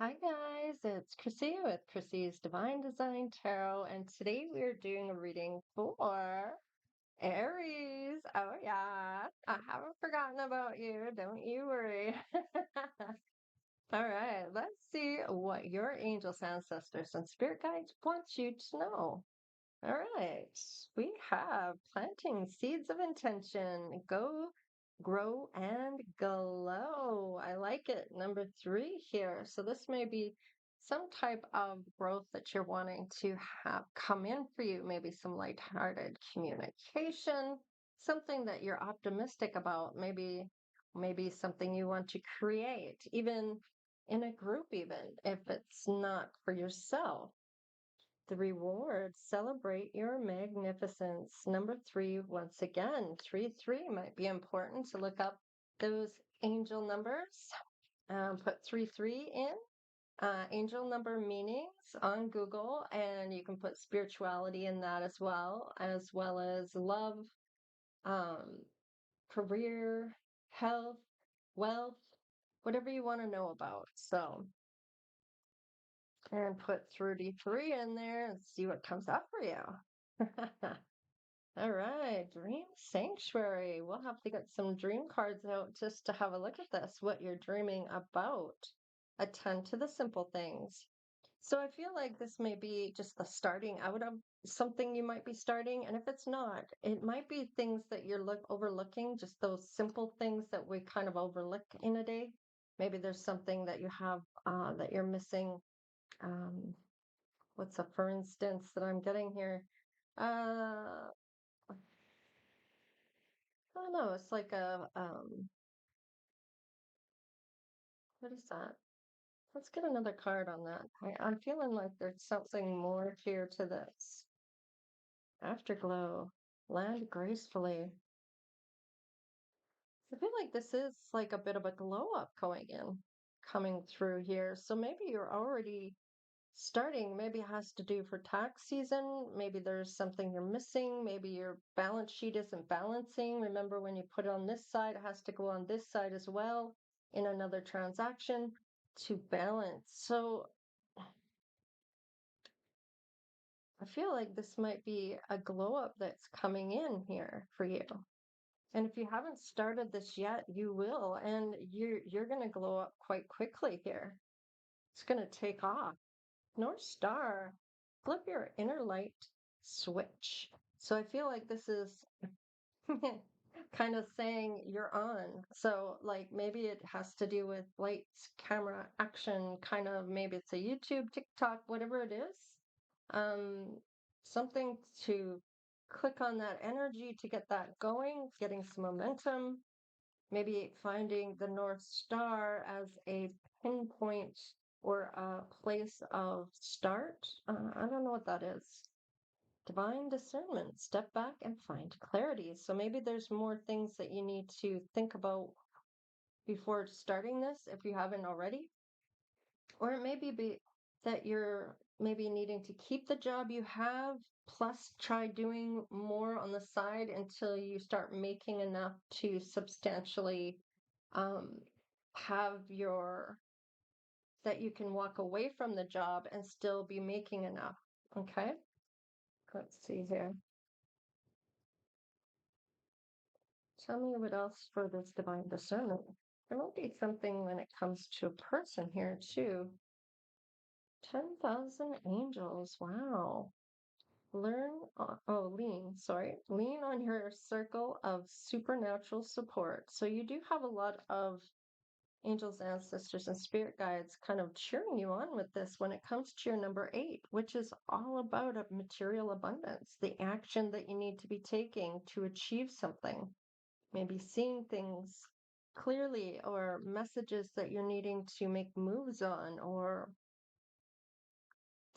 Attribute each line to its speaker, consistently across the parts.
Speaker 1: Hi guys, it's Chrissie with Chrissie's Divine Design Tarot, and today we're doing a reading for Aries. Oh yeah, I haven't forgotten about you, don't you worry. All right, let's see what your angels, ancestors, and spirit guides want you to know. All right, we have planting seeds of intention. Go, grow, and glow. I like it. Number three here. So this may be some type of growth that you're wanting to have come in for you. Maybe some lighthearted communication, something that you're optimistic about. Maybe something you want to create, even in a group, even if it's not for yourself. The rewards celebrate your magnificence. Number three, once again, 3 3 might be important to look up those angel numbers. Put 3 3 in angel number meanings on Google, and you can put spirituality in that as well as love, um, career, health, wealth, whatever you want to know about. So, and put 33 in there and see what comes up for you. All right, Dream Sanctuary. We'll have to get some dream cards out just to have a look at this, what you're dreaming about. Attend to the simple things. So I feel like this may be just the starting out of something you might be starting. And if it's not, it might be things that you're overlooking, just those simple things that we kind of overlook in a day. Maybe there's something that you have that you're missing. Um, what's a for instance that I'm getting here? I don't know. It's like what is that? Let's get another card on that. I'm feeling like there's something more here to this. Afterglow, land gracefully. I feel like this is like a bit of a glow up coming through here. So maybe you're already starting. Maybe it has to do for tax season. Maybe there's something you're missing. Maybe your balance sheet isn't balancing. Remember, when you put it on this side, it has to go on this side as well in another transaction to balance. So I feel like this might be a glow up that's coming in here for you. And if you haven't started this yet, you will, and you're going to glow up quite quickly here. It's going to take off. North Star, flip your inner light switch. So I feel like this is kind of saying you're on. So, like, maybe it has to do with lights, camera, action, kind of maybe it's a YouTube, TikTok, whatever it is. Um, something to click on that energy to get that going, getting some momentum, maybe finding the North Star as a pinpoint or a place of start. I don't know what that is. Divine discernment, step back and find clarity. So maybe there's more things that you need to think about before starting this if you haven't already. Or it may be that you're maybe needing to keep the job you have, plus try doing more on the side until you start making enough to substantially um, have that you can walk away from the job and still be making enough. Okay, let's see here. Tell me what else for this divine discernment. There might be something when it comes to a person here too. 10,000 angels. Wow. Lean on your circle of supernatural support. So you do have a lot of angels, ancestors, and spirit guides kind of cheering you on with this when it comes to your number 8, which is all about a material abundance, the action that you need to be taking to achieve something, maybe seeing things clearly or messages that you're needing to make moves on or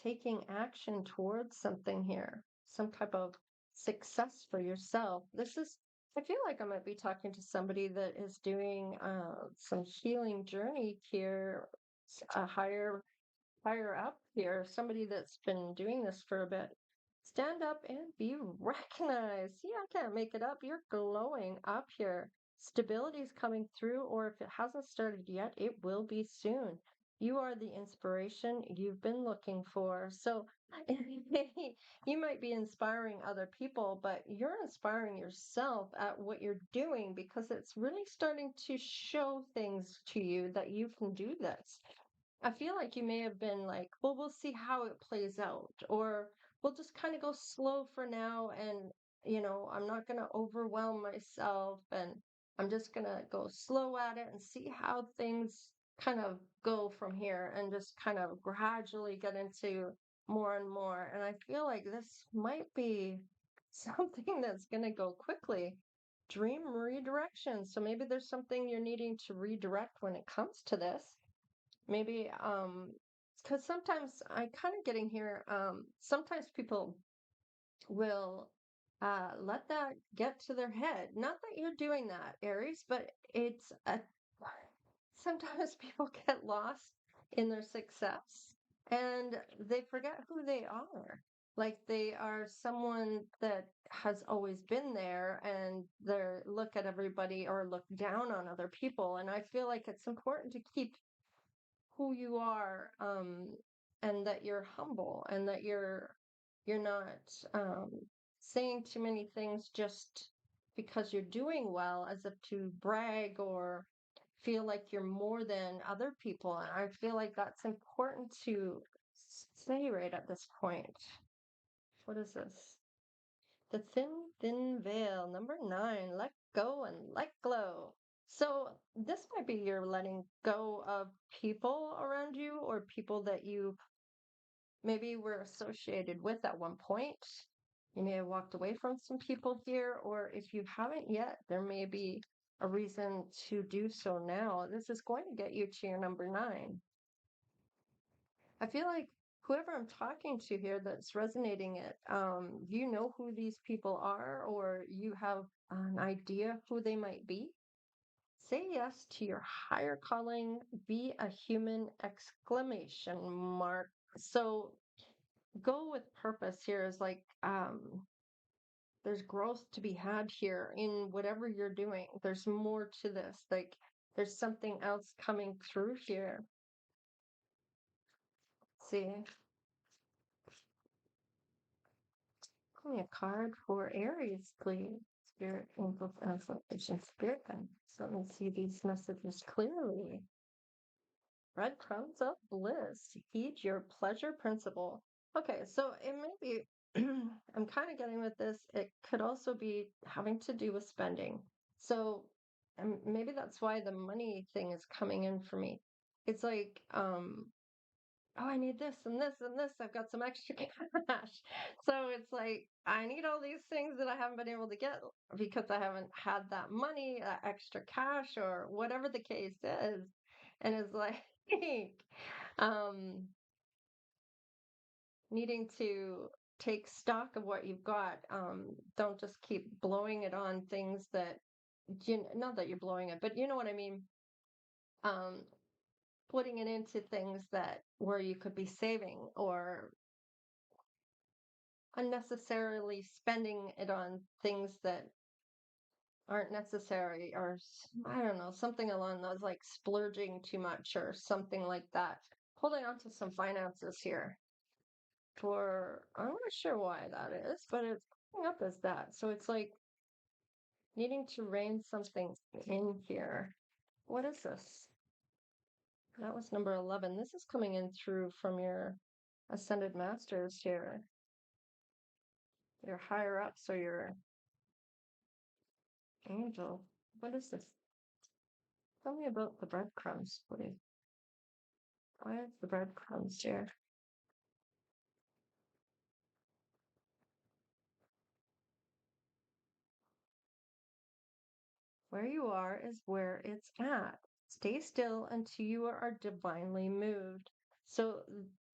Speaker 1: taking action towards something here, some type of success for yourself. I feel like I might be talking to somebody that is doing some healing journey here, a higher up here, somebody that's been doing this for a bit. Stand up and be recognized. See, I can't make it up. You're glowing up here. Stability is coming through, or if it hasn't started yet, it will be soon. You are the inspiration you've been looking for. So you might be inspiring other people, but you're inspiring yourself at what you're doing because it's really starting to show things to you that you can do this. I feel like you may have been like, well, we'll see how it plays out, or we'll just kind of go slow for now. And, I'm not going to overwhelm myself and I'm just going to go slow at it and see how things kind of go from here and just kind of gradually get into more and more. And I feel like this might be something that's going to go quickly. Dream redirection. So maybe there's something you're needing to redirect when it comes to this. Maybe because sometimes I kind of getting here, sometimes people will let that get to their head. Not that you're doing that, Aries, but it's a sometimes people get lost in their success and they forget who they are. Like they are someone that has always been there and they look at everybody or look down on other people. And I feel like it's important to keep who you are, and that you're humble and that you're not saying too many things just because you're doing well as if to brag or feel like you're more than other people. And I feel like that's important to say right at this point. What is this? The thin veil, number 9, let go and let glow. So this might be your letting go of people around you or people that you maybe were associated with at one point. You may have walked away from some people here, or if you haven't yet, there may be a reason to do so now. This is going to get you to your number 9. I feel like whoever I'm talking to here that's resonating it, you know who these people are, or you have an idea who they might be. Say yes to your higher calling, be a human exclamation mark. So go with purpose here is like, there's growth to be had here in whatever you're doing. There's more to this. Like there's something else coming through here. See, pull me a card for Aries, please. Spirit, angels, and spirit guide. So let me see these messages clearly. Breadcrumbs of bliss. Heed your pleasure principle. Okay, so it may be, I'm kind of getting with this. It could also be having to do with spending. So maybe that's why the money thing is coming in for me. It's like, oh, I need this and this and this. I've got some extra cash. So it's like, I need all these things that I haven't been able to get because I haven't had that money, that extra cash, or whatever the case is. And it's like, um, needing to take stock of what you've got. Don't just keep blowing it on things that, not that you're blowing it, but you know what I mean. Um, Putting it into things that where you could be saving or unnecessarily spending it on things that aren't necessary or I don't know, something along those like splurging too much or something like that. Holding on to some finances here for, I'm not sure why that is, but it's coming up as that. So it's like needing to rein something in here. What is this? That was number 11. This is coming in through from your ascended masters here. Your higher up, so your angel. What is this? Tell me about the breadcrumbs, please. Why is the breadcrumbs here? Where you are is where it's at. Stay still until you are divinely moved. So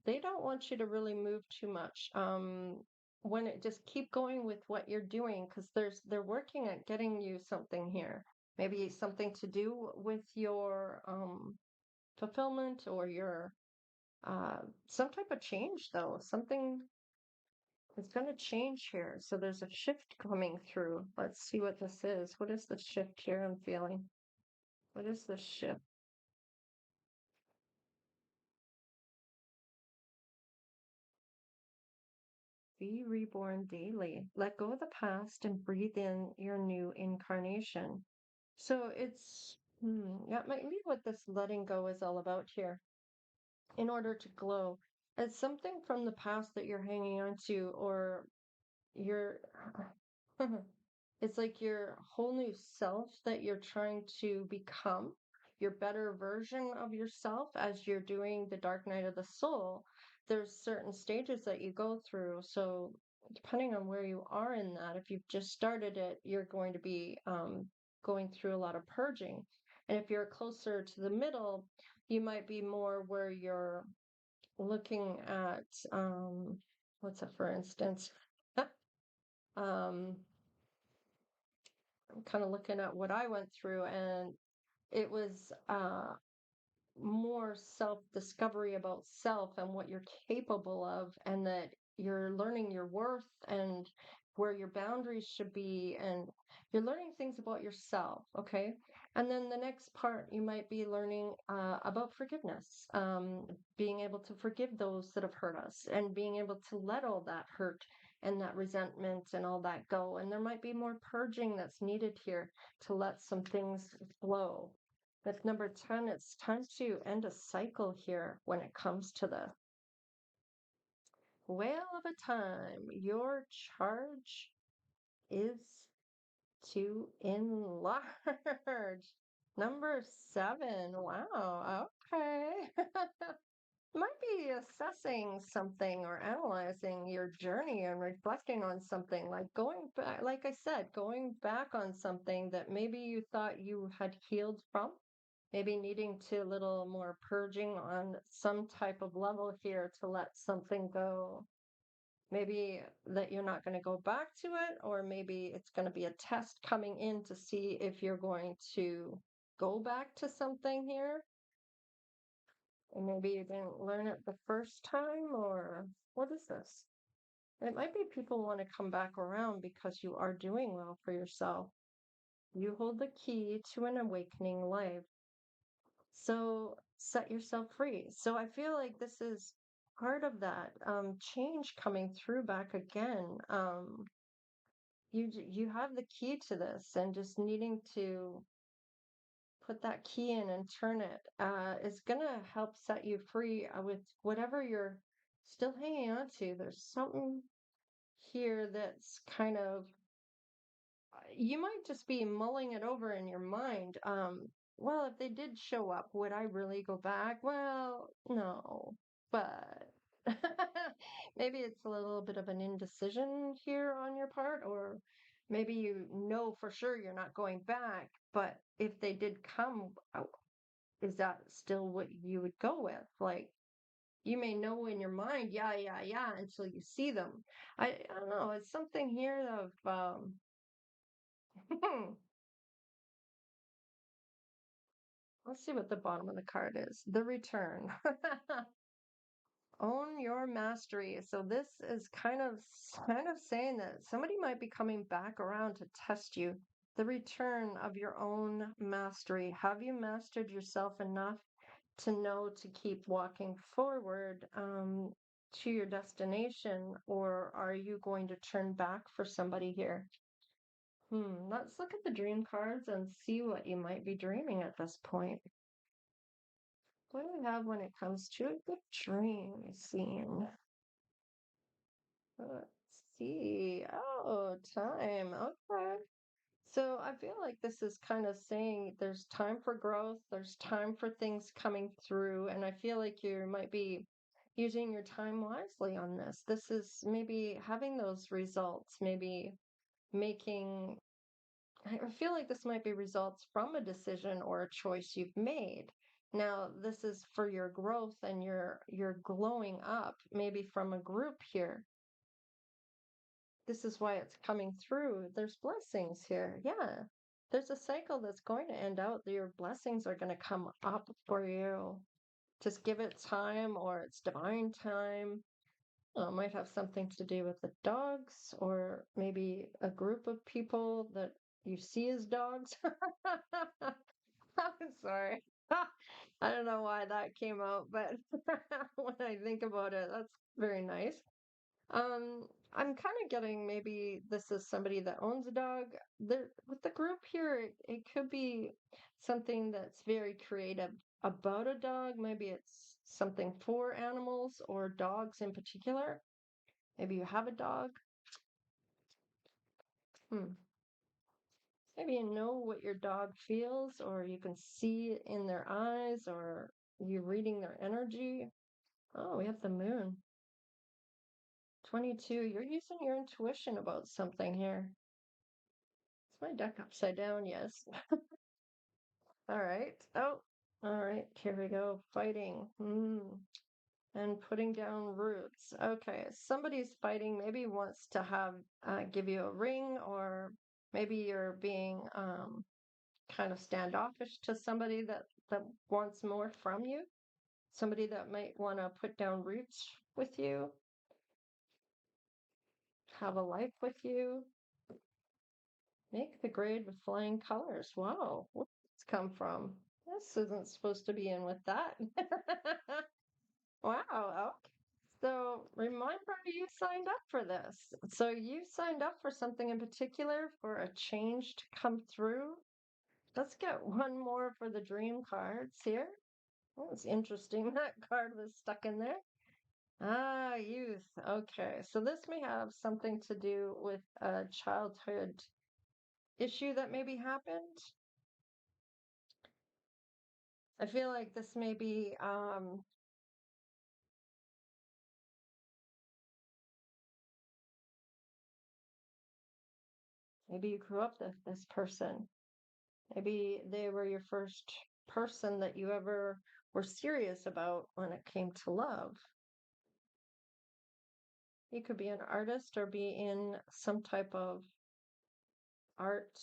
Speaker 1: they don't want you to really move too much. When it just keep going with what you're doing because they're working at getting you something here. Maybe something to do with your fulfillment or your some type of change though. Something is going to change here. So there's a shift coming through. Let's see what this is. What is the shift here I'm feeling? What is the shift? be reborn daily. Let go of the past and breathe in your new incarnation. So yeah, maybe what this letting go is all about here. In order to glow, it's something from the past that you're hanging on to, or you're it's like your whole new self that you're trying to become, your better version of yourself as you're doing the dark night of the soul. There's certain stages that you go through. So, depending on where you are in that, if you've just started it, you're going to be going through a lot of purging. And if you're closer to the middle, you might be more where you're looking at, what's it, for instance? um, I'm kind of looking at what I went through, and it was more self-discovery about self and what you're capable of, and that you're learning your worth and where your boundaries should be, and you're learning things about yourself, okay? And then the next part, you might be learning about forgiveness, being able to forgive those that have hurt us, and being able to let all that hurt and that resentment and all that go. And there might be more purging that's needed here to let some things flow. With number 10, it's time to end a cycle here when it comes to the whale of a time. Your charge is to enlarge. Number 7. Wow. Okay. Might be assessing something or analyzing your journey and reflecting on something, like going back, like I said, going back on something that maybe you thought you had healed from, maybe needing to a little more purging on some type of level here to let something go. Maybe that you're not going to go back to it, or maybe it's going to be a test coming in to see if you're going to go back to something here. And maybe you didn't learn it the first time, or what is this? It might be people want to come back around because you are doing well for yourself. You hold the key to an awakening life. So set yourself free. So I feel like this is part of that change coming through back again. You have the key to this, and just needing to put that key in and turn it is gonna help set you free with whatever you're still hanging on to. There's something here that's kind of, you might just be mulling it over in your mind. Well, if they did show up, would I really go back? Well, no, but maybe it's a little bit of an indecision here on your part, or maybe you know for sure you're not going back, but if they did come, is that still what you would go with? Like, you may know in your mind, yeah, yeah, yeah, until you see them. I don't know. It's something here of, let's see what the bottom of the card is. The return. Own your mastery. So this is kind of saying that somebody might be coming back around to test you. The return of your own mastery. Have you mastered yourself enough to know to keep walking forward to your destination, or are you going to turn back for somebody here? Let's look at the dream cards and see what you might be dreaming at this point. What do we have when it comes to a good dream scene? Let's see. Oh, time. Okay. So I feel like this is kind of saying there's time for growth, there's time for things coming through, and I feel like you might be using your time wisely on this. This is maybe having those results, maybe making, I feel like this might be results from a decision or a choice you've made. Now, this is for your growth and your glowing up, maybe from a group here. This is why it's coming through. There's blessings here. Yeah. There's a cycle that's going to end out. Your blessings are going to come up for you. Just give it time, or it's divine time. It might have something to do with the dogs, or maybe a group of people that you see as dogs. I'm sorry. I don't know why that came out, but when I think about it, that's very nice. I'm kind of getting maybe this is somebody that owns a dog. There, with the group here, it could be something that's very creative about a dog. Maybe it's something for animals or dogs in particular. Maybe you have a dog. Hmm. Maybe you know what your dog feels, or you can see it in their eyes, or you're reading their energy. Oh, we have the moon. 22. You're using your intuition about something here. Is my deck upside down? Yes. All right. Oh, all right. Here we go. Fighting. And putting down roots. Okay. Somebody's fighting. Maybe wants to have give you a ring, or maybe you're being kind of standoffish to somebody that wants more from you. Somebody that might want to put down roots with you, have a life with you. Make the grade with flying colors. Wow, where's this come from? This isn't supposed to be in with that. Wow, okay. So remember you signed up for this. So you signed up for something in particular for a change to come through. Let's get one more for the dream cards here. That was interesting. That card was stuck in there. Ah, youth. Okay. So this may have something to do with a childhood issue that maybe happened. I feel like this may be maybe you grew up with this person. Maybe they were your first person that you ever were serious about when it came to love. You could be an artist or be in some type of art.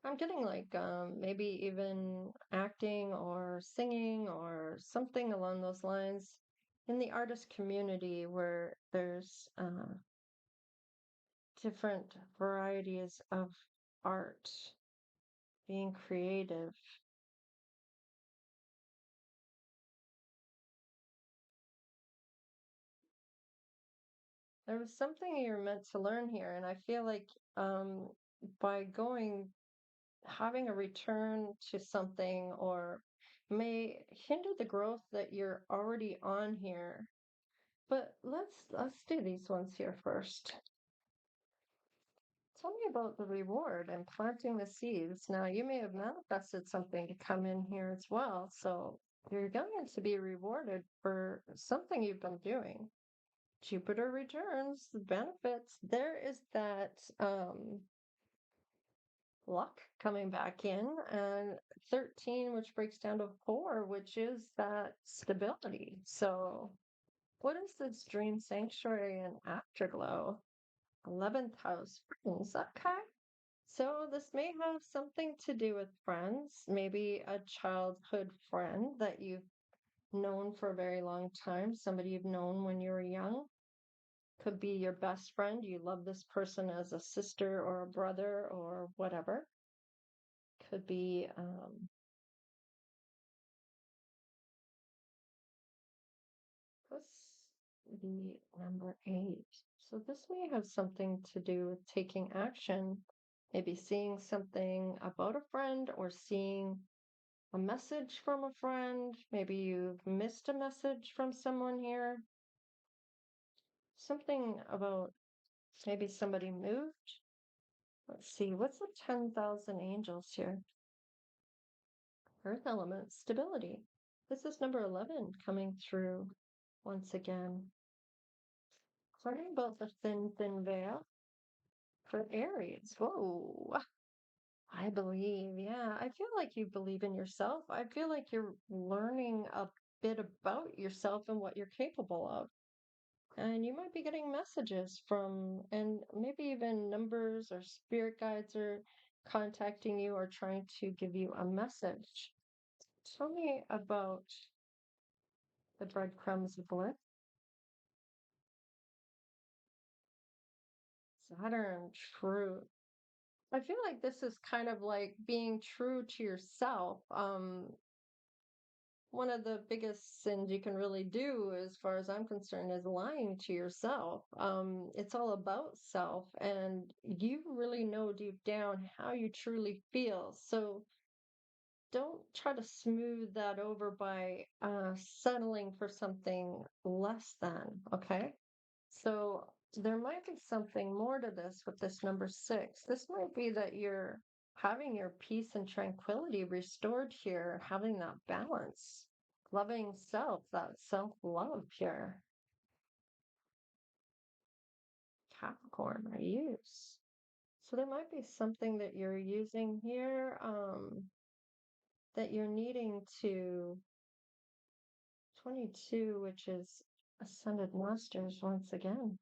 Speaker 1: I'm getting like maybe even acting or singing or something along those lines in the artist community where there's different varieties of art, being creative. There was something you're meant to learn here, and I feel like by going having a return to something or may hinder the growth that you're already on here. But let's do these ones here first. Tell me about the reward and planting the seeds. Now, you may have manifested something to come in here as well. So you're going to be rewarded for something you've been doing. Jupiter returns, the benefits. There is that luck coming back in, and 13, which breaks down to 4, which is that stability. So, what is this dream sanctuary and afterglow? 11th house, friends. Okay. So, this may have something to do with friends, maybe a childhood friend that you've known for a very long time, somebody you've known when you were young. Could be your best friend. You love this person as a sister or a brother or whatever. Could be what's the number 8? So this may have something to do with taking action, maybe seeing something about a friend or seeing a message from a friend. Maybe you've missed a message from someone here. Something about maybe somebody moved. Let's see, what's the 10,000 angels here? Earth element, stability. This is number 11 coming through once again. Learning about the thin, thin veil for Aries. Whoa. I believe, yeah. I feel like you believe in yourself. I feel like you're learning a bit about yourself and what you're capable of. And you might be getting messages from, and maybe even numbers or spirit guides are contacting you or trying to give you a message. Tell me about the breadcrumbs of bliss. Saturn, true. I feel like this is kind of like being true to yourself. one of the biggest sins you can really do, as far as I'm concerned, is lying to yourself. It's all about self, and you really know deep down how you truly feel. So don't try to smooth that over by settling for something less than, okay? So there might be something more to this with this number six. This might be that you're having your peace and tranquility restored here, having that balance, loving self, that self love here. Capricorn, I use. So there might be something that you're using here that you're needing to 22, which is Ascended Masters once again.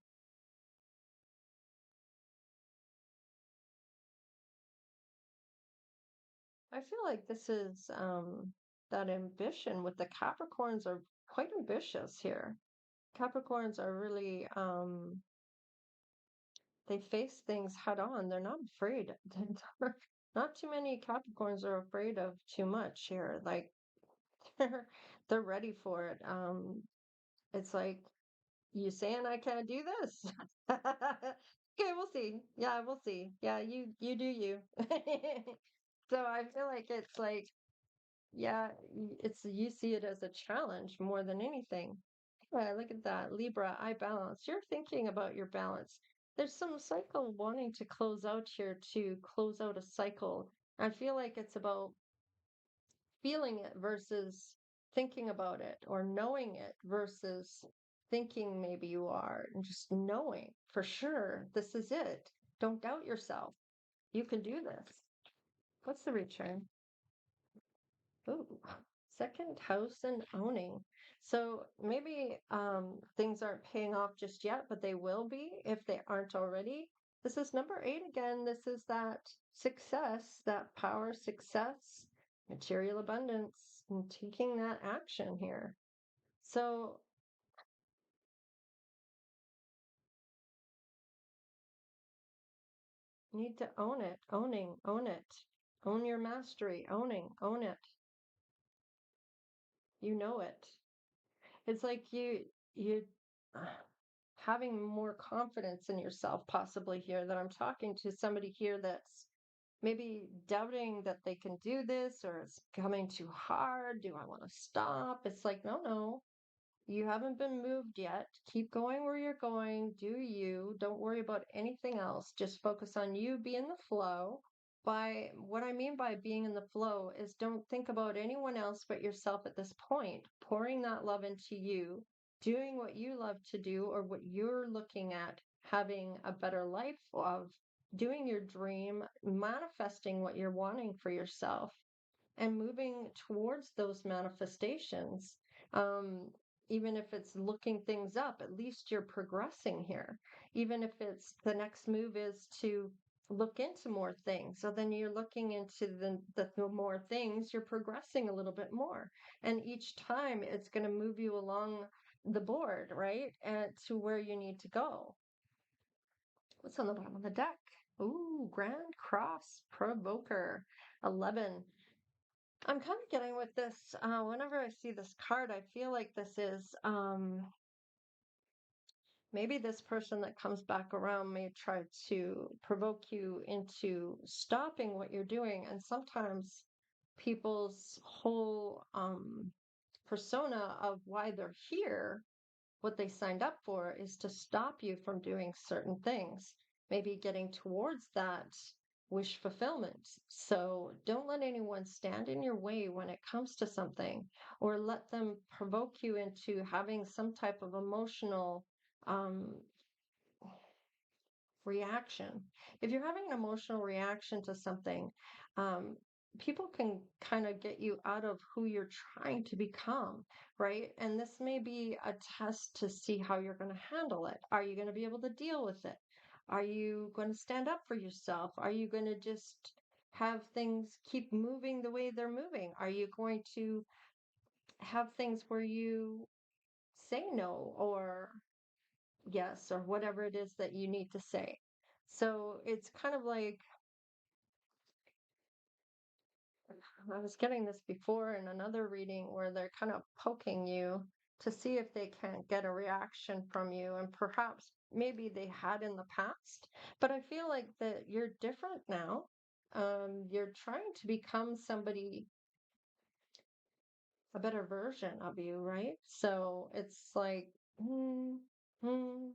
Speaker 1: I feel like this is that ambition with the Capricorns are quite ambitious here. Capricorns are really they face things head on. They're not afraid. Not too many Capricorns are afraid of too much here. Like they're they're ready for it. It's like you saying I can't do this. Okay, we'll see. Yeah, we'll see. Yeah, you do you. So I feel like it's like yeah, it's you see it as a challenge more than anything. Yeah, look at that. Libra, I balance. You're thinking about your balance. There's some cycle wanting to close out here to close out a cycle. I feel like it's about feeling it versus thinking about it or knowing it versus thinking maybe you are and just knowing for sure this is it. Don't doubt yourself. You can do this. What's the return? Ooh, second house and owning. So maybe things aren't paying off just yet, but they will be if they aren't already. This is number eight again. This is that success, that power, success, material abundance, and taking that action here. So you need to own it, owning, own it, own your mastery, owning, own it. You know it. It's like you having more confidence in yourself possibly here that I'm talking to somebody here that's maybe doubting that they can do this or it's coming too hard. Do I want to stop? It's like, no, no. You haven't been moved yet. Keep going where you're going. Do you. Don't worry about anything else. Just focus on you. Be in the flow. By what I mean by being in the flow is don't think about anyone else but yourself at this point. Pouring that love into you, doing what you love to do or what you're looking at, having a better life of, doing your dream, manifesting what you're wanting for yourself and moving towards those manifestations. Um, Even if it's looking things up, at least you're progressing here. Even if it's the next move is to look into more things. So then you're looking into the more things, you're progressing a little bit more. And each time it's going to move you along the board, right? And to where you need to go. What's on the bottom of the deck? Ooh, Grand Cross Provoker 11. I'm kind of getting with this. Whenever I see this card, I feel like this is maybe this person that comes back around may try to provoke you into stopping what you're doing. And sometimes people's whole persona of why they're here, what they signed up for, is to stop you from doing certain things, maybe getting towards that wish fulfillment. So don't let anyone stand in your way when it comes to something, or let them provoke you into having some type of emotional um, reaction. If you're having an emotional reaction to something, um, people can kind of get you out of who you're trying to become, right? And this may be a test to see how you're going to handle it. Are you going to be able to deal with it? Are you going to stand up for yourself? Are you going to just have things keep moving the way they're moving? Are you going to have things where you say no or yes or whatever it is that you need to say? So it's kind of like I was getting this before in another reading where they're kind of poking you to see if they can't get a reaction from you, and perhaps maybe they had in the past. But I feel like that you're different now. You're trying to become somebody, a better version of you, right? So it's like, hmm, hmm.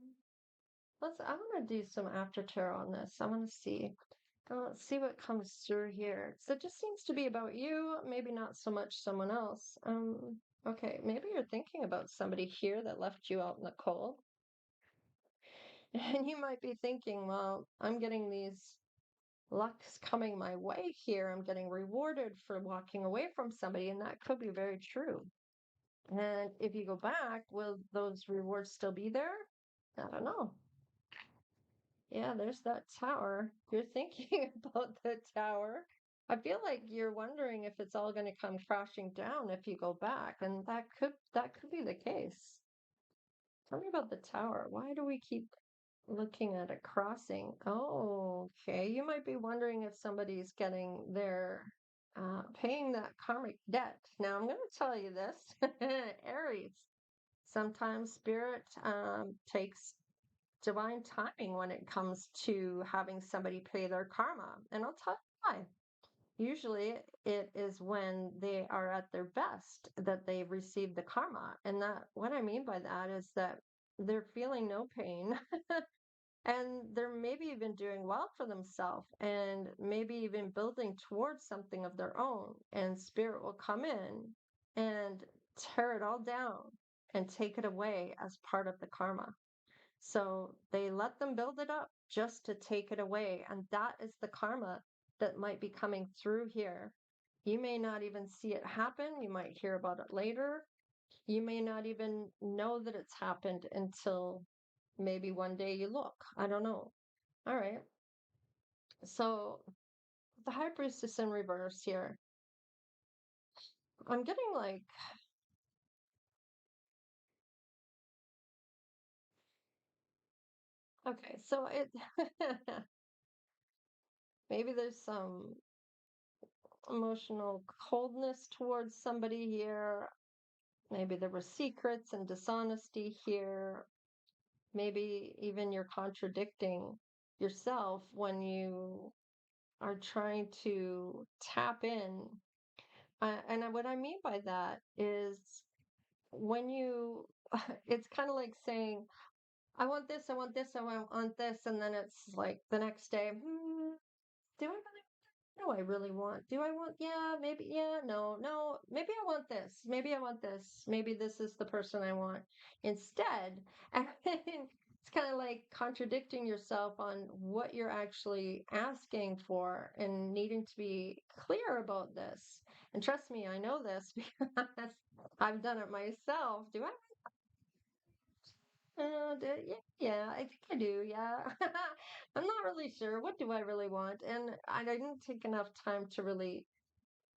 Speaker 1: I want to do some after tarot on this. I want to see. Let's see what comes through here. So it just seems to be about you, maybe not so much someone else. Okay, maybe you're thinking about somebody here that left you out in the cold. And you might be thinking, well, I'm getting these lucks coming my way here. I'm getting rewarded for walking away from somebody, and that could be very true. And if you go back, will those rewards still be there? I don't know. Yeah, there's that tower. You're thinking about the tower. I feel like you're wondering if it's all going to come crashing down if you go back, and that could be the case. Tell me about the tower. Why do we keep looking at it crossing? Oh, okay. You might be wondering if somebody's getting their paying that karmic debt. Now, I'm going to tell you this, Aries. Sometimes spirit takes divine timing when it comes to having somebody pay their karma. And I'll tell you why. Usually it is when they are at their best that they receive the karma. And that what I mean by that is that they're feeling no pain and they're maybe even doing well for themselves and maybe even building towards something of their own. And spirit will come in and tear it all down and take it away as part of the karma. So they let them build it up just to take it away. And that is the karma that might be coming through here. You may not even see it happen. You might hear about it later. You may not even know that it's happened until maybe one day you look. I don't know. All right. So the High Priestess in reverse here. I'm getting like, okay, so it maybe there's some emotional coldness towards somebody here. Maybe there were secrets and dishonesty here. Maybe even you're contradicting yourself when you are trying to tap in. And what I mean by that is when you, it's kind of like saying, I want this, I want this, I want this. And then it's like the next day, do I really do I really want? Do I want? Yeah, maybe. Yeah, no, no. Maybe I want this. Maybe I want this. Maybe this is the person I want instead. And it's kind of like contradicting yourself on what you're actually asking for and needing to be clear about this. And trust me, I know this because I've done it myself. Do I? Yeah, yeah, I think I do. Yeah. I'm not really sure. What do I really want? And I didn't take enough time to really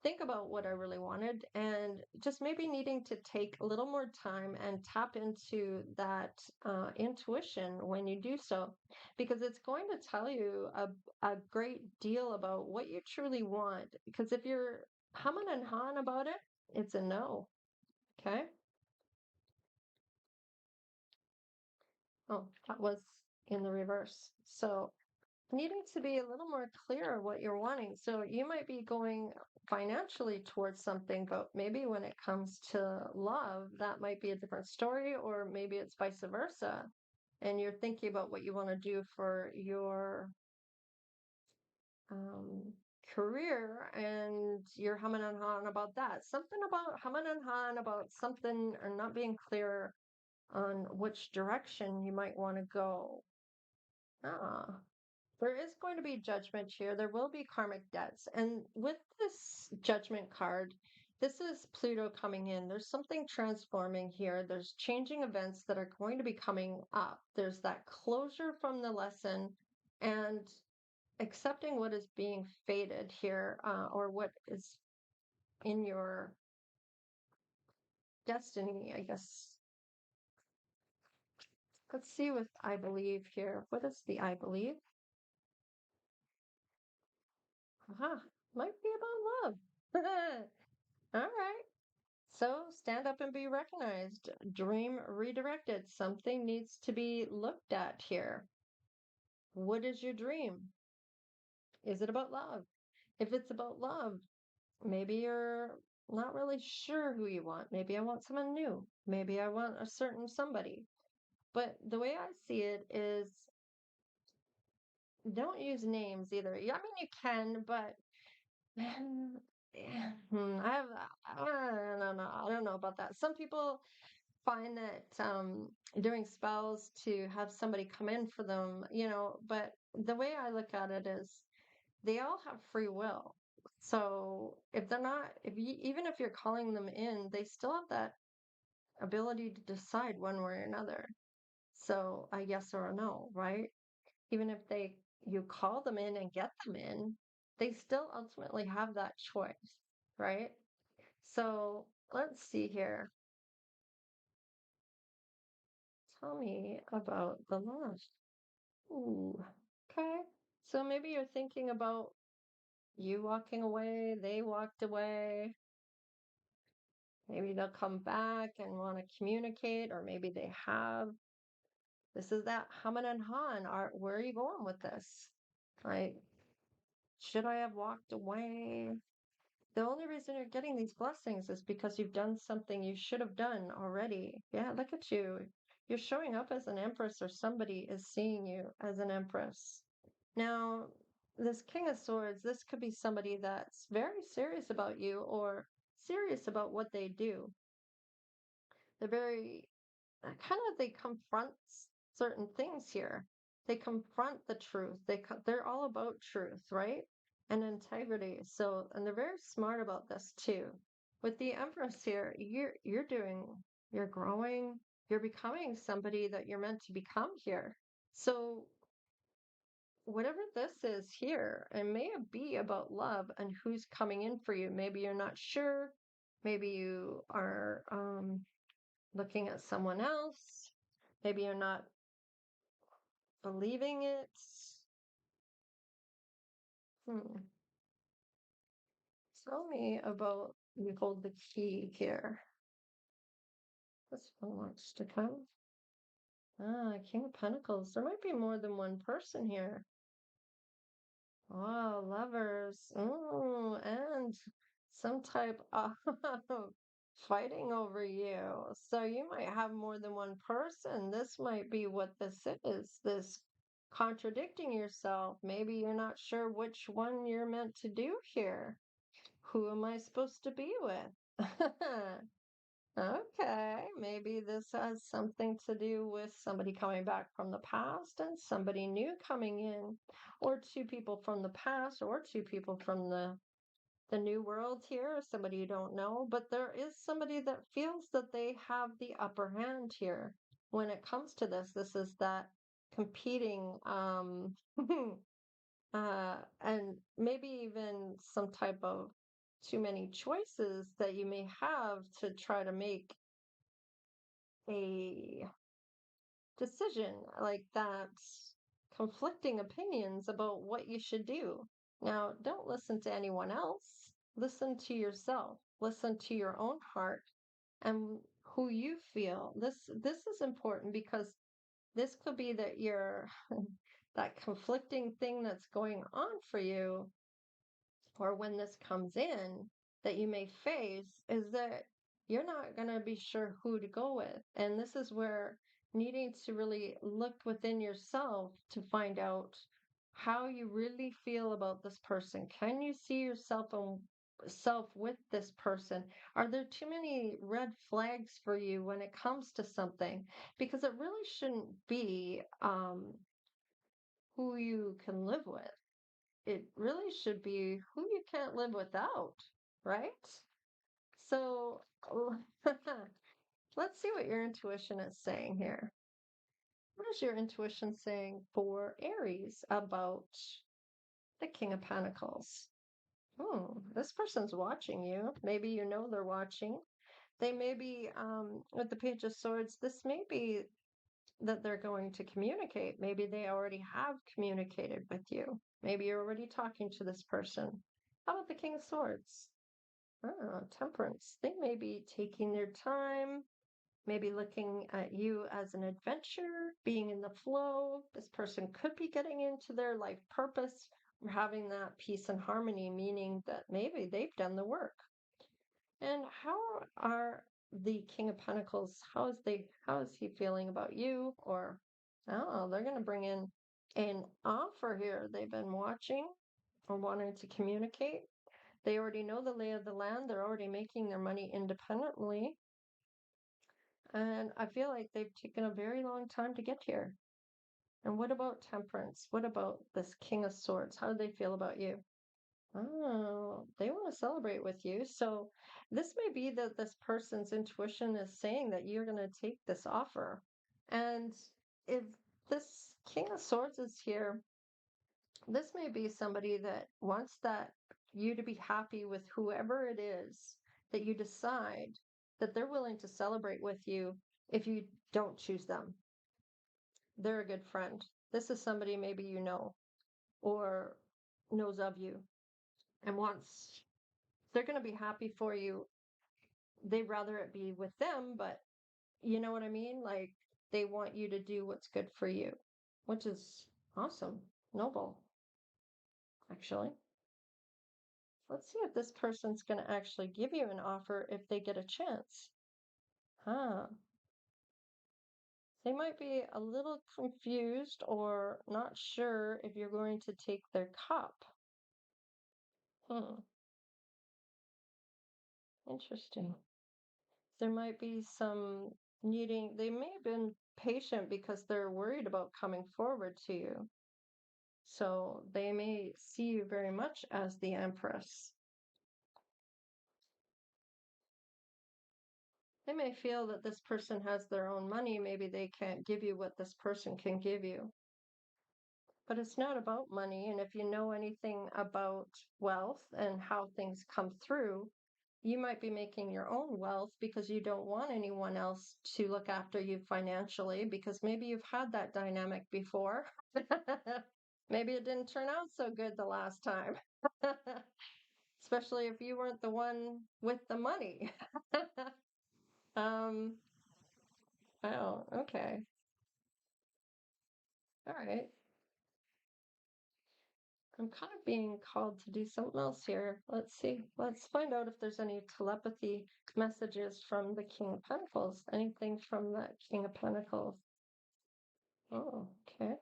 Speaker 1: think about what I really wanted and just maybe needing to take a little more time and tap into that intuition when you do so, because it's going to tell you a great deal about what you truly want. Because if you're humming and hawing about it, it's a no. Okay. Oh, that was in the reverse. So needing to be a little more clear what you're wanting. So you might be going financially towards something, but maybe when it comes to love, that might be a different story, or maybe it's vice versa. And you're thinking about what you want to do for your um, career, and you're humming and hawing about that. Something about humming and hawing about something, or not being clear on which direction you might want to go. Ah. There is going to be judgment here. There will be karmic debts. And with this judgment card, this is Pluto coming in. There's something transforming here. There's changing events that are going to be coming up. There's that closure from the lesson and accepting what is being fated here, or what is in your destiny, I guess. Let's see with I believe here. What is the I believe? Aha, might be about love. All right. So stand up and be recognized. Dream redirected. Something needs to be looked at here. What is your dream? Is it about love? If it's about love, maybe you're not really sure who you want. Maybe I want someone new. Maybe I want a certain somebody. But the way I see it is don't use names either. Yeah, I mean, you can, but yeah, I don't know about that. Some people find that during spells to have somebody come in for them, but the way I look at it is they all have free will. So if they're not, if you, even if you're calling them in, they still have that ability to decide one way or another. So a yes or a no, right? Even if you call them in and get them in, they still ultimately have that choice, right? So let's see here. Tell me about the love. Ooh, okay. So maybe you're thinking about you walking away, they walked away. Maybe they'll come back and want to communicate, or maybe they have. This is that Haman and Han. Where are you going with this? Like, should I have walked away? The only reason you're getting these blessings is because you've done something you should have done already. Yeah, look at you. You're showing up as an empress, or somebody is seeing you as an empress. Now, this King of Swords, this could be somebody that's very serious about you or serious about what they do. They're very kind of they confront certain things here. They confront the truth. They're all about truth, right? And integrity. So, and they're very smart about this too. With the Empress here, you're growing, you're becoming somebody that you're meant to become here. So, whatever this is here, it may be about love and who's coming in for you. Maybe you're not sure. Maybe you are looking at someone else. Maybe you're not believing it. Hmm. Tell me about you hold the key here. This one wants to come. Ah, King of Pentacles. There might be more than one person here. Oh, lovers. Ooh, and some type of fighting over you. So you might have more than one person. This might be what this is. This contradicting yourself. Maybe you're not sure which one you're meant to do here. Who am I supposed to be with? Okay, maybe this has something to do with somebody coming back from the past and somebody new coming in, or two people from the past, or two people from the new world here, somebody you don't know, but there is somebody that feels that they have the upper hand here when it comes to this. This is that competing and maybe even some type of too many choices that you may have to try to make a decision like that, conflicting opinions about what you should do. Now, don't listen to anyone else. Listen to yourself. Listen to your own heart and who you feel. This is important because this could be that you're that conflicting thing that's going on for you, or when this comes in that you may face, is that you're not going to be sure who to go with. And this is where needing to really look within yourself to find out how you really feel about this person. Can you see yourself and self with this person? Are there too many red flags for you when it comes to something? Because it really shouldn't be who you can live with. It really should be who you can't live without, right? So let's see what your intuition is saying here. What is your intuition saying for Aries about the King of Pentacles? Hmm, this person's watching you. Maybe you know they're watching. They may be, with the Page of Swords, this may be that they're going to communicate. Maybe they already have communicated with you. Maybe you're already talking to this person. How about the King of Swords? Temperance. They may be taking their time, maybe looking at you as an adventure, being in the flow. This person could be getting into their life purpose or having that peace and harmony, meaning that maybe they've done the work. And how are the King of Pentacles? How is he feeling about you? Or oh, they're gonna bring in an offer here. They've been watching or wanting to communicate. They already know the lay of the land. They're already making their money independently. And I feel like they've taken a very long time to get here. And what about Temperance? What about this King of Swords? How do they feel about you? Oh, they want to celebrate with you. So this may be that this person's intuition is saying that you're going to take this offer. And if this King of Swords is here, this may be somebody that wants that you to be happy with whoever it is that you decide that they're willing to celebrate with you if you don't choose them. They're a good friend. This is somebody maybe you know or knows of you and wants, they're going to be happy for you. They'd rather it be with them, but you know what I mean? Like they want you to do what's good for you, which is awesome, noble, actually. Let's see if this person's going to actually give you an offer if they get a chance. Huh. They might be a little confused or not sure if you're going to take their cup. Hmm. Interesting. There might be some needing, they may have been patient because they're worried about coming forward to you. So they may see you very much as the Empress. They may feel that this person has their own money. Maybe they can't give you what this person can give you. But it's not about money. And if you know anything about wealth and how things come through, you might be making your own wealth because you don't want anyone else to look after you financially because maybe you've had that dynamic before. Maybe it didn't turn out so good the last time, especially if you weren't the one with the money. um, oh, okay. All right. I'm kind of being called to do something else here. Let's see. Let's find out if there's any telepathy messages from the King of Pentacles. Anything from that King of Pentacles? Oh, okay.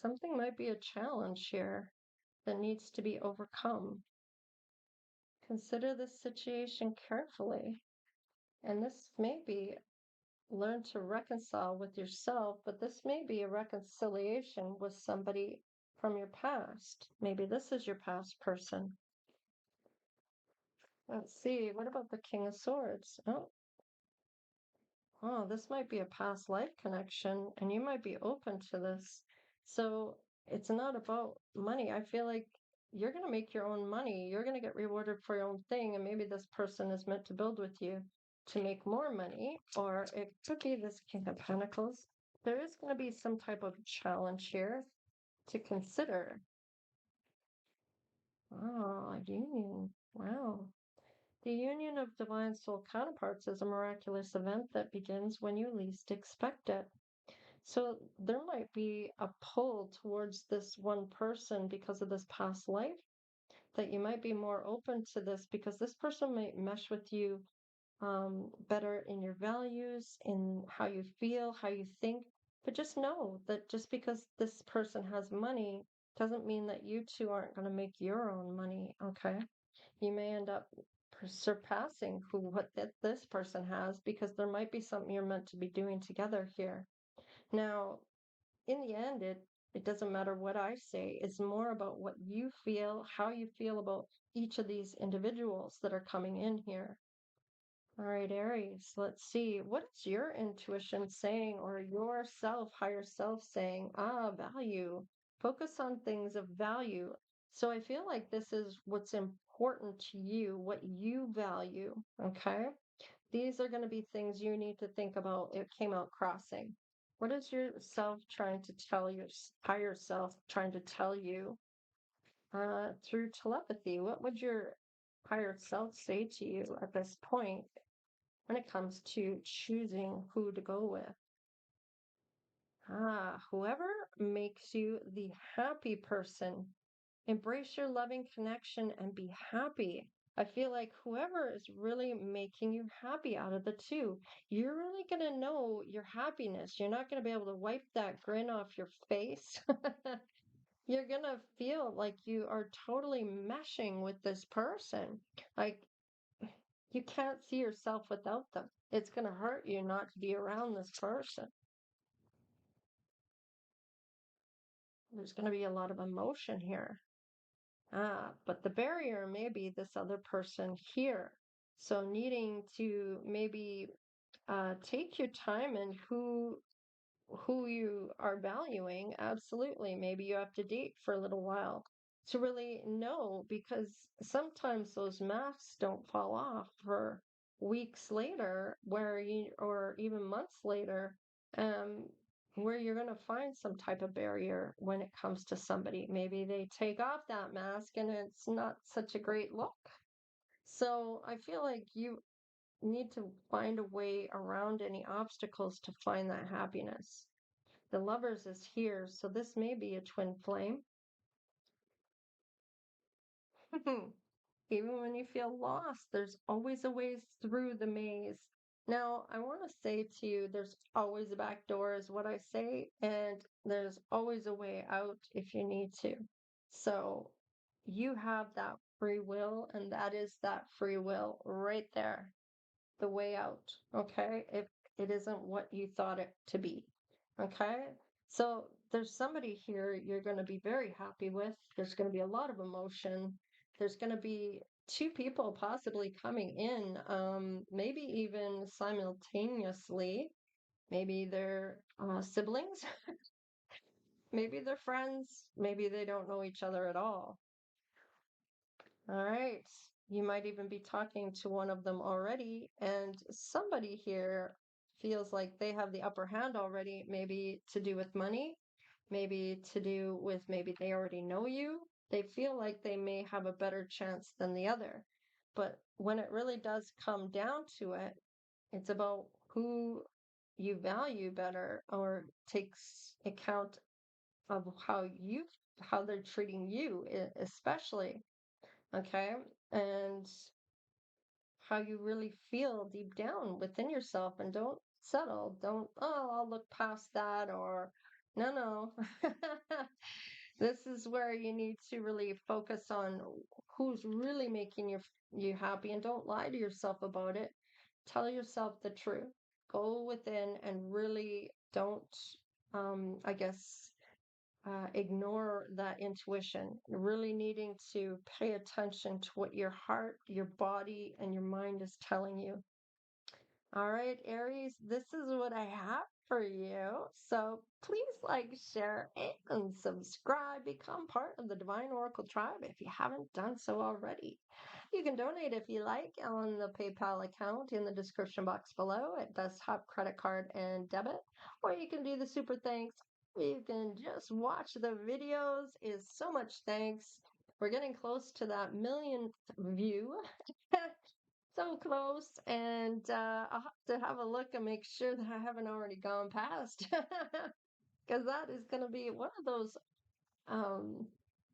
Speaker 1: Something might be a challenge here that needs to be overcome. Consider this situation carefully. And this may be learn to reconcile with yourself, but this may be a reconciliation with somebody from your past. Maybe this is your past person. Let's see. What about the King of Swords? Oh, this might be a past life connection, and you might be open to this. So it's not about money. I feel like you're going to make your own money. You're going to get rewarded for your own thing, and maybe this person is meant to build with you to make more money, or it could be this King of Pentacles. There is going to be some type of challenge here to consider. Oh, a union. Wow. The union of divine soul counterparts is a miraculous event that begins when you least expect it. So there might be a pull towards this one person because of this past life, that you might be more open to this because this person might mesh with you better in your values, in how you feel, how you think. But just know that just because this person has money doesn't mean that you two aren't going to make your own money, okay? You may end up surpassing what this person has because there might be something you're meant to be doing together here. Now, in the end, it doesn't matter what I say. It's more about what you feel, how you feel about each of these individuals that are coming in here. All right, Aries, let's see. What is your intuition saying or your self, higher self saying? Value. Focus on things of value. So I feel like this is what's important to you, what you value. Okay. These are going to be things you need to think about. It came out crossing. What is your self trying to tell your higher self trying to tell you through telepathy? What would your higher self say to you at this point when it comes to choosing who to go with? Whoever makes you the happy person. Embrace your loving connection and be happy. I feel like whoever is really making you happy out of the two, you're really going to know your happiness. You're not going to be able to wipe that grin off your face. You're going to feel like you are totally meshing with this person. Like you can't see yourself without them. It's going to hurt you not to be around this person. There's going to be a lot of emotion here. But the barrier may be this other person here. So needing to maybe take your time and who you are valuing. Absolutely. Maybe you have to date for a little while to really know, because sometimes those masks don't fall off for weeks later, or even months later, um, where you're going to find some type of barrier when it comes to somebody. Maybe they take off that mask and it's not such a great look. So I feel like you need to find a way around any obstacles to find that happiness. The lovers is here, so this may be a twin flame. Even when you feel lost, there's always a way through the maze. Now, I want to say to you, there's always a back door, is what I say, and there's always a way out if you need to. So you have that free will, and that is that free will right there, the way out, okay? If it isn't what you thought it to be, okay? So there's somebody here you're going to be very happy with. There's going to be a lot of emotion. There's going to be two people possibly coming in, maybe even simultaneously. Maybe they're siblings, maybe they're friends, maybe they don't know each other at all. All right. You might even be talking to one of them already, and somebody here feels like they have the upper hand already, maybe to do with money, maybe to do with maybe they already know you. They feel like they may have a better chance than the other. But when it really does come down to it, it's about who you value better or takes account of how they're treating you, especially. Okay. And how you really feel deep down within yourself, and don't settle. Don't, oh, I'll look past that, or no, no. This is where you need to really focus on who's really making you happy, and don't lie to yourself about it. Tell yourself the truth. Go within and really don't, I guess, ignore that intuition, really needing to pay attention to what your heart, your body, and your mind is telling you. All right, Aries, this is what I have for you. So please like, share, and subscribe. Become part of the Divine Oracle tribe if you haven't done so already. You can donate if you like on the PayPal account in the description box below. It does have credit card and debit, or you can do the super thanks. You can just watch the videos. Is so much thanks. We're getting close to that millionth view. So close, and I'll have to have a look and make sure that I haven't already gone past, because that is going to be one of those um,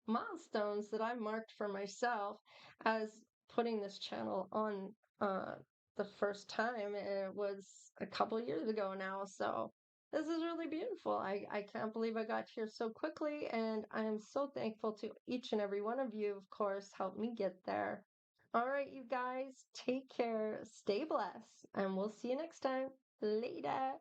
Speaker 1: milestones that I marked for myself as putting this channel on the first time. It was a couple years ago now, so this is really beautiful. I can't believe I got here so quickly, and I am so thankful to each and every one of you, of course, helped me get there. All right, you guys, take care, stay blessed, and we'll see you next time. Later.